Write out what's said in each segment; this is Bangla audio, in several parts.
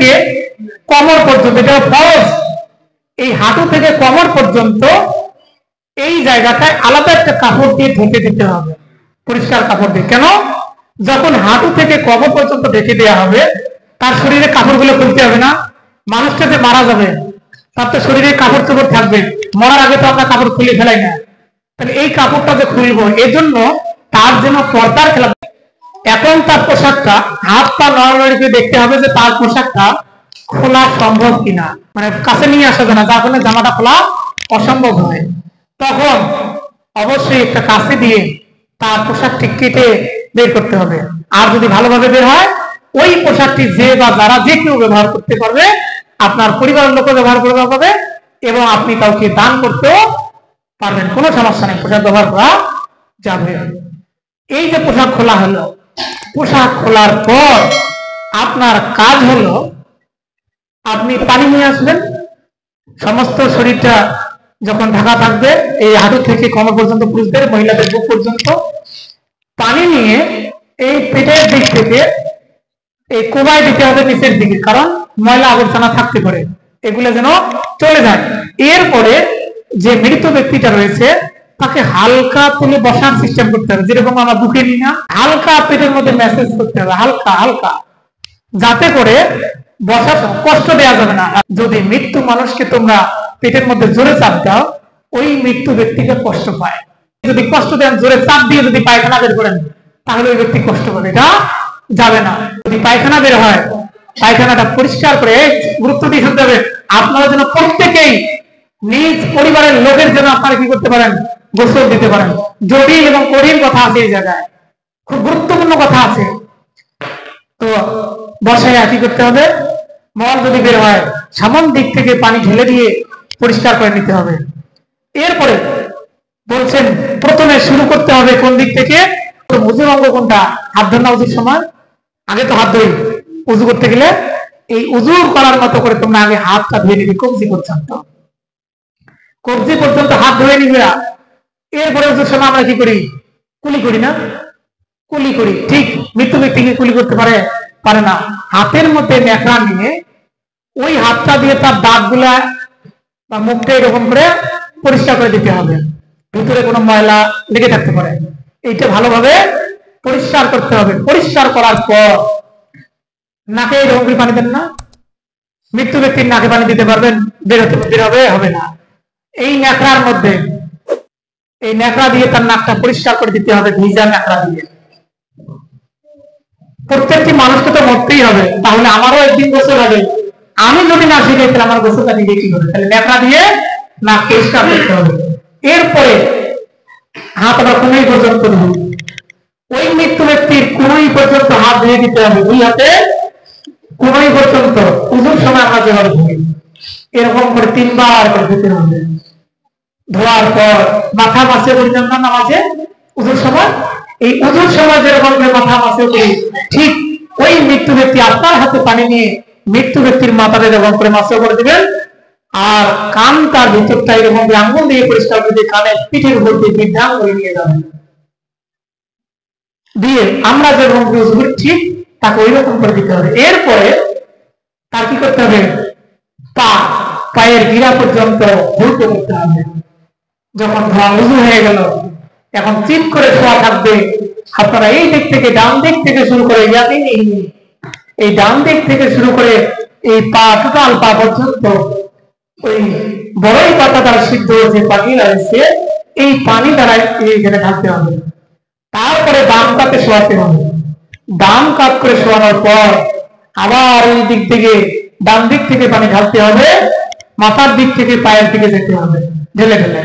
থেকে কোমর পর্যন্ত, এটা ফরজ, এই হাঁটু থেকে কোমর পর্যন্ত এই জায়গাটায় আলাদা একটা কাপড় দিয়ে ঢেকে দিতে হবে, পরিষ্কার কাপড় দিয়ে। কেন? যখন হাঁটু থেকে কোমর পর্যন্ত ঢেকে দেওয়া হবে, তার শরীরে কাপড়গুলো খুলতে হবে না। মানুষটা যে মারা যাবে তার তো শরীরে কাপড় চোপড় থাকবে, মরার আগে তো আমরা কাপড় খুলে ফেলাই না, তাহলে এই কাপড়টা যে খুলবো এজন্য তার জন্য পর্দার খেলা। এখন তার পোশাকটা হাত পা নড়ানড়ি করে দেখতে হবে যে তার পোশাকটা খোলা সম্ভব কিনা, মানে কাছে নিয়ে আসা যায় না, যার ফলে জামাটা খোলা অসম্ভব হয়। তখন অবশ্যই একটা কাছে দিয়ে তার পোশাকটি কেটে বের করতে হবে। আর যদি ভালোভাবে বের হয়, ওই পোশাকটি যে বা যারা যে কেউ ব্যবহার করতে পারবে, আপনার পরিবারের লোক ব্যবহার করতে পারবে এবং আপনি কাউকে দান করতেও পারবেন, কোনো সমস্যা নেই, পোশাক ব্যবহার করা যাবে। এই যে পোশাক খোলা হলো, পোশাক খোলার পর আপনার কাজ হলো আপনি পানি নিয়ে আসবেন। সমস্ত শরীরটা যখন ঢাকা থাকবে, এই হাঁটু থেকে কোমর পর্যন্ত পুরুষদের, মহিলাদের বুক পর্যন্ত পানি নিয়ে এই পেটের দিক থেকে এই কোবায় দিতে হবে নিচের দিকে, কারণ ময়লা আবর্জনা থাকতে পারে, এগুলো যেন চলে যায়। এরপরে যে মৃত ব্যক্তিটা রয়েছে তাকে হালকা তুলে বসার সিস্টেম করতে হবে, যেরকম আমরা বুকে নিই না, হালকা পেটের মধ্যে মেসেজ করতে হবে, হালকা হালকা, যাতে করে বসার কষ্ট দেওয়া যাবে না। যদি মৃত্যু মানুষকে তোমরা পেটের মধ্যে জোরে চাপ দাও, ওই মৃত্যু ব্যক্তিকে কষ্ট পায়। যদি কষ্ট দেন, জোরে চাপ দিয়ে যদি পায়খানা বের করেন, তাহলে ওই ব্যক্তি কষ্ট পাবে, এটা যাবে না। যদি পায়খানা বের হয়, পায়খানাটা পরিষ্কার করে, গুরুত্ব দিয়ে শুনতে হবে, আপনারা যেন প্রত্যেকেই নিজ পরিবারের লোকের জন্য আপনারা কি করতে পারেন, গোসল দিতে পারেন। জটিল এবং কঠিন কথা আছে এই জায়গায়, খুব গুরুত্বপূর্ণ কথা আছে। তো বসায় কি করতে হবে, মল যদি বের হয় সামন দিক থেকে পানি ঢেলে দিয়ে পরিষ্কার করে নিতে হবে। এরপরে বলছেন প্রথমে শুরু করতে হবে কোন দিক থেকে, উজুর অঙ্গ কোনটা, হাত ধোয়া না উজুর সময়, আগে তো হাত ধুই উজু করতে গেলে, এই উজু করার মতো করে তোমরা আগে হাতটা ধুয়ে নিবি কবজি পর্যন্ত, কবজি পর্যন্ত হাত ধুয়ে নিবে। এরপরে উজুর সময় আমরা কি করি, কুলি করি না, কুলি করি। ঠিক মৃত্যু ব্যক্তিকে কুলি করতে পারে না। হাতের মধ্যে ন্যাকড়া নিয়ে ওই হাতটা দিয়ে তার দাঁত গুলা বা মুখটা এরকম করে পরিষ্কার করে দিতে হবে, ভিতরে কোনো ময়লা লেগে থাকতে পারে, এইটা ভালোভাবে পরিষ্কার করতে হবে। পরিষ্কার করার পর নাকে এরকম করে পানি দেন না, মৃত্যু ব্যক্তির নাকে পানি দিতে পারবেন, বের হবে না। এই ন্যাকড়ার মধ্যে, এই ন্যাকড়া দিয়ে তার নাকটা পরিষ্কার করে দিতে হবে, ভিজা ন্যাকড়া দিয়ে। প্রত্যেকটি মানুষকে তো মরতেই হবে, তাহলে আমারও একদিন গোসল হবে, আমি যদি না শিখে তাহলে আমার গোসলটা নিজে কি হবে, তাহলে ন্যাকড়া দিয়ে নাক পরিষ্কার করতে হবে। এরপরে হাত আবার কোনোই পর্যন্ত ধুবো, ওই মৃত্যু ব্যক্তির কোনোই পর্যন্ত হাত ধুয়ে দিতে হবে, দুই হাতে কোনোই পর্যন্ত। উজুর সময় আমরা যেভাবে ধুই এরকম করে 3 বার করে ধুতে হবে। ধোয়ার পর মাথা মাসে পর্যন্ত নামাজে উজুর সময়, এই উজুর সময় যেরকম করে মাথা মাসে করি, ঠিক ওই মৃত্যু ব্যক্তি আপনার হাতে পানি নিয়ে মৃত্যু ব্যক্তির মাথাটা এরকম করে মাসে করে দিবেন, আর কান তার ভিতরটা এরকম করে আঙ্গুল দিয়ে পরিষ্কার করে দিয়ে কানের পিঠের উপর দিয়ে বিধান করে নিয়ে যাবেন, দিয়ে আমরা যেরকম ঠিক তাকে ওই রকম করে দিতে হবে। এরপরে তার কি করতে হবে, পায়ের গিরা পর্যন্ত ধুতে করতে হবে। যখন ধোয়া উজু হয়ে গেল, এখন চিপ করে ধোয়া থাকবে। আপনারা এই দিক থেকে, ডান দিক থেকে শুরু করে, এই ডান দিক থেকে শুরু করে এই পা, টোটাল পা পর্যন্ত ওই বড়ই পাতা দ্বারা সিদ্ধ যে পানি রয়েছে, এই পানি দ্বারা এখানে ঢালতে হবে। তারপরে ডান কাতে শোয়াতে হবে। ডান কাত করে শোয়ানোর পর আবার ওই দিক থেকে, ডান দিক থেকে পানি ঢালতে হবে, মাথার দিক থেকে পায়ের দিকে যেতে হবে ঢেলে ঢেলে।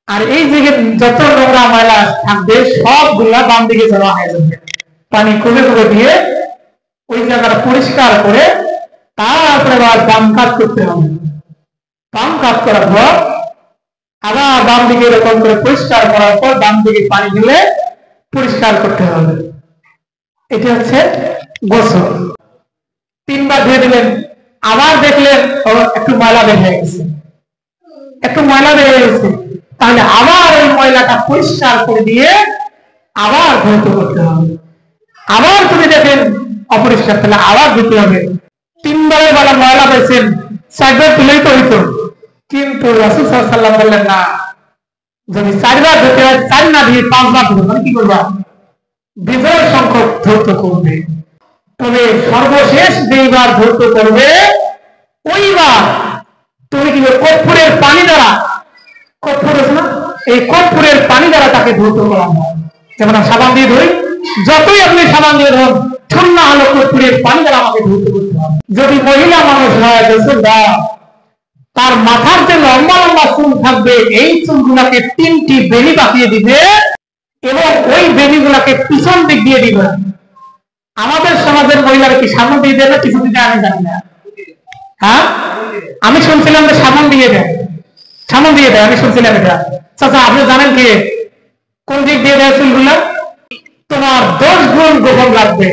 আর এই দিকে যত নোংরা ময়লা থাকবে সবগুলা বাম দিকে জমা হয়ে যাবে, পানি কমে কমে দিয়ে ওই জায়গাটা পরিষ্কার করে তারপরে আবার বাম কাত করতে হবে। বাম কাত করার পর আবার বাম দিকে এরকম করে পরিষ্কার করার পর বাম দিকে পানি ঢেলে পরিষ্কার করতে হবে। এটি হচ্ছে গোসল। 3 বার ধুয়ে দিলেন, আবার দেখলেন একটু ময়লা বের হয়ে গেছে, তাহলে আবার ওই ময়লাটা পরিষ্কার করে দিয়ে আবার ধৌত করতে হবে। আবার যদি দেখেন অপরিষ্কার, তাহলে আবার ধুতে হবে। 3 বারের বেলা ময়লা পেয়েছেন, 4 বার তুলেই তো হইতো। কিন্তু রাসূল সাল্লাল্লাহু আলাইহি ওয়াসাল্লাম বললেন না, যদি 4 বার ধুতে হয় 4 না দিয়ে 5 বার ধুবে, মানে কি করবা? বিজয় সংখ্যক ধৌত করবে। তবে সর্বশেষ যেইবার ধৌত করবে ওইবার তুমি কি কর্পূরের পানি দ্বারা, কর্পূর আছে না, এই কর্পূরের পানি দ্বারা তাকে ধৌত করা হয়। যেমন সাবান দিয়ে ধুই, যতই আপনি সাবান দিয়ে ধরুন, ঠান্ডা হলো কর্পূরের পানি দ্বারা আমাকে ধৌত করতে হবে। যদি মহিলা মানুষ হয় তার মাথার যে লম্বা লম্বা চুল থাকবে, এই চুলগুলাকে 3টি বেনি বাঁকিয়ে দিবে এবং ওই বেনিগুলাকে পিছন দিক দিয়ে দিবে। আমাদের সমাজের মহিলারা কি সামনে দিয়ে দেয় না পিছন দিকে, আমি জানি না। হ্যাঁ, আমি শুনছিলাম যে সামন দিয়ে দেয়, সামন দিয়ে দেয়, আমি শুনছিলাম এটা। চাচা আপনি জানেন কি কোন দিক দিয়ে দেয় চুলগুলা? তোমার 10 গুণ গোপন রাখবে।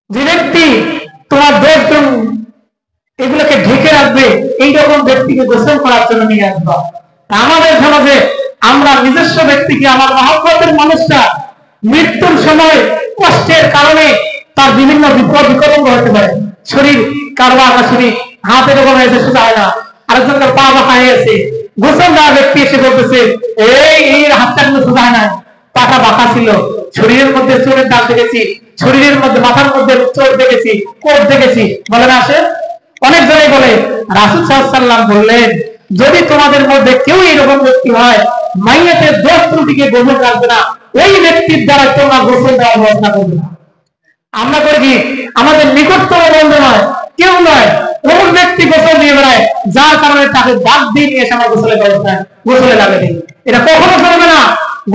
যে ব্যক্তি তোমার 10 গুণ এগুলোকে ঢেকে রাখবে, এইরকম ব্যক্তিকে গোসল করার জন্য নিয়ে আসবা। আমাদের সমাজে আমরা নিজস্ব ব্যক্তিকে, আমার মহব্বতের মানুষটা মৃত্যুর সময় কষ্টের কারণে তার বিভিন্ন বিপদ বিকলঙ্গ হতে পারে। শরীর কারবার শরীর হাত এরকম হয়েছে, সোজা হয় না, আরেকজনের পা বাঁকা হয়ে আছে, গোসল দেওয়া ব্যক্তি এসে বলতেছে এই হাতটা কিন্তু সোজা হয় না, পাটা বাঁকা ছিল, শরীরের মধ্যে চোরের দাগ দেখেছি, শরীরের মধ্যে মাথার মধ্যে চোর দেখেছি, কোট দেখেছি, বলে না আসে? অনেক জনে বলে। রাসূল সাল্লাল্লাহু আলাইহি ওয়াসাল্লাম বললেন, যদি তোমাদের মধ্যে কেউ এরকম ব্যক্তি হয়, মাইয়াতের দোষ ত্রুটিকে গোপন রাখবে না, ওই ব্যক্তির দ্বারা তোমরা গোসল দেওয়ার ব্যবস্থা করবে না। আমরা করি কি, আমাদের নিকটতম বন্ধু নয়, কেউ নয়, কোন ব্যক্তি গোসল দিয়ে বেড়ায়, যার কারণে তাকে দাগ দিয়ে নিয়ে এসে আমার গোসলের ব্যবস্থা, গোসলে লাগে দিই। এটা কখনো করবে না।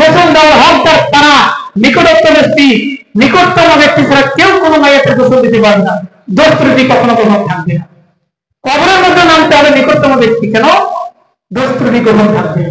গোসল দেওয়ার হকদার তারা, নিকটস্থ ব্যক্তি, নিকটতম ব্যক্তি ছাড়া কেউ কোনো মাইয়াতে গোসল দিতে পারবে না। দোষ ত্রুটি কখনো গোপন থাকবে না। কবরের মধ্যে নামতে হবে নিকটতম ব্যক্তি, কেন? দোষ ত্রুটি গোপন থাকবে।